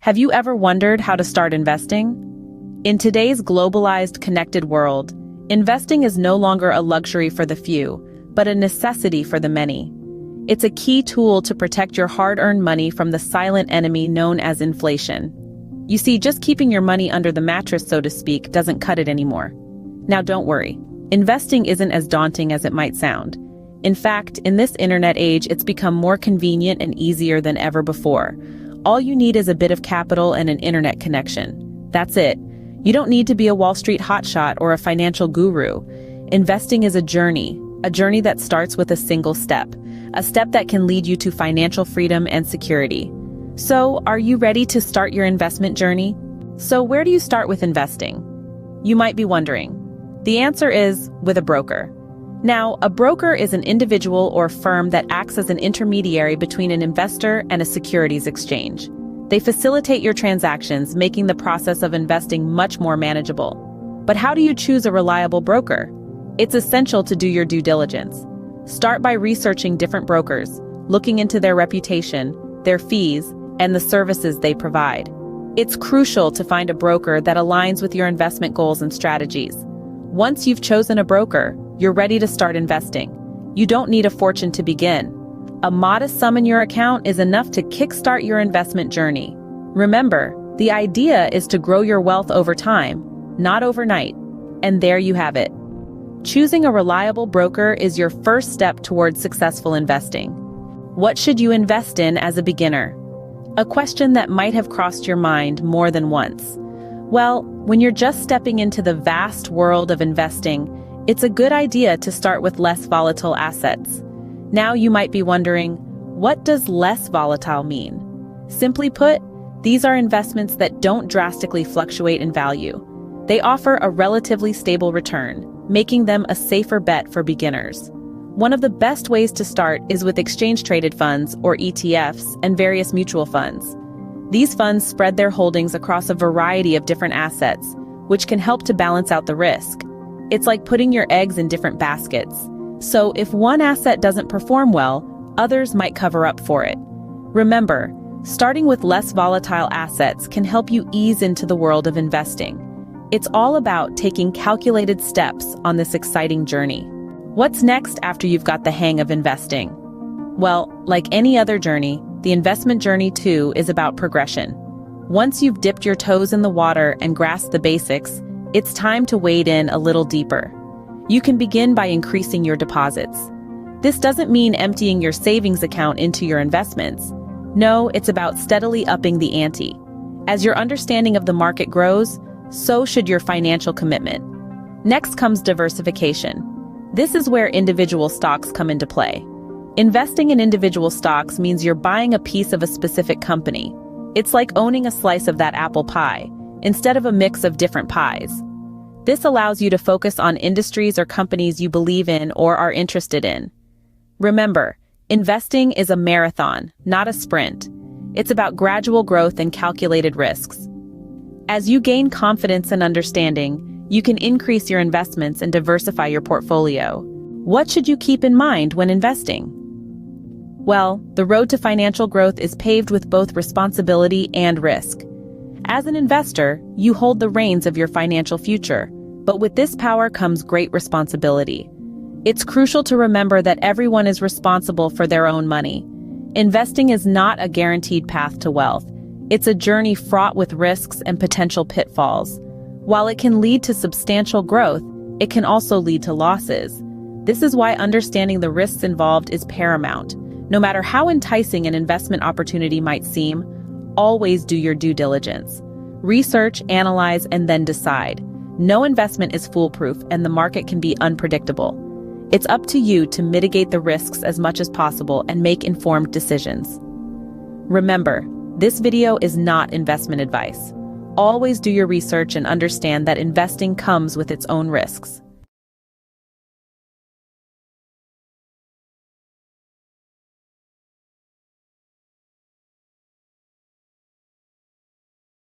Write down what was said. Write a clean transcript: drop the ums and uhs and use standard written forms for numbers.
Have you ever wondered how to start investing? In today's globalized, connected world, investing is no longer a luxury for the few, but a necessity for the many. It's a key tool to protect your hard-earned money from the silent enemy known as inflation. You see, just keeping your money under the mattress, so to speak, doesn't cut it anymore. Now don't worry. Investing isn't as daunting as it might sound. In fact, in this internet age, it's become more convenient and easier than ever before. All you need is a bit of capital and an internet connection. That's it. You don't need to be a Wall Street hotshot or a financial guru. Investing is a journey that starts with a single step, a step that can lead you to financial freedom and security. So, are you ready to start your investment journey? So, where do you start with investing? You might be wondering. The answer is with a broker. Now, a broker is an individual or firm that acts as an intermediary between an investor and a securities exchange. They facilitate your transactions, making the process of investing much more manageable. But how do you choose a reliable broker? It's essential to do your due diligence. Start by researching different brokers, looking into their reputation, their fees, and the services they provide. It's crucial to find a broker that aligns with your investment goals and strategies. Once you've chosen a broker, you're ready to start investing. You don't need a fortune to begin. A modest sum in your account is enough to kickstart your investment journey. Remember, the idea is to grow your wealth over time, not overnight. And there you have it. Choosing a reliable broker is your first step towards successful investing. What should you invest in as a beginner? A question that might have crossed your mind more than once. Well, when you're just stepping into the vast world of investing, it's a good idea to start with less volatile assets. Now you might be wondering, what does less volatile mean? Simply put, these are investments that don't drastically fluctuate in value. They offer a relatively stable return, making them a safer bet for beginners. One of the best ways to start is with exchange-traded funds, or ETFs, and various mutual funds. These funds spread their holdings across a variety of different assets, which can help to balance out the risk. It's like putting your eggs in different baskets. So if one asset doesn't perform well, others might cover up for it. Remember, starting with less volatile assets can help you ease into the world of investing. It's all about taking calculated steps on this exciting journey. What's next after you've got the hang of investing? Well, like any other journey, the investment journey too is about progression. Once you've dipped your toes in the water and grasped the basics, it's time to wade in a little deeper. You can begin by increasing your deposits. This doesn't mean emptying your savings account into your investments. No, it's about steadily upping the ante. As your understanding of the market grows, so should your financial commitment. Next comes diversification. This is where individual stocks come into play. Investing in individual stocks means you're buying a piece of a specific company. It's like owning a slice of that apple pie, instead of a mix of different pies. This allows you to focus on industries or companies you believe in or are interested in. Remember, investing is a marathon, not a sprint. It's about gradual growth and calculated risks. As you gain confidence and understanding, you can increase your investments and diversify your portfolio. What should you keep in mind when investing? Well, the road to financial growth is paved with both responsibility and risk. As an investor, you hold the reins of your financial future, but with this power comes great responsibility. It's crucial to remember that everyone is responsible for their own money. Investing is not a guaranteed path to wealth. It's a journey fraught with risks and potential pitfalls. While it can lead to substantial growth, it can also lead to losses. This is why understanding the risks involved is paramount. No matter how enticing an investment opportunity might seem, always do your due diligence. Research, analyze, and then decide. No investment is foolproof, and the market can be unpredictable. It's up to you to mitigate the risks as much as possible and make informed decisions. Remember, this video is not investment advice. Always do your research and understand that investing comes with its own risks.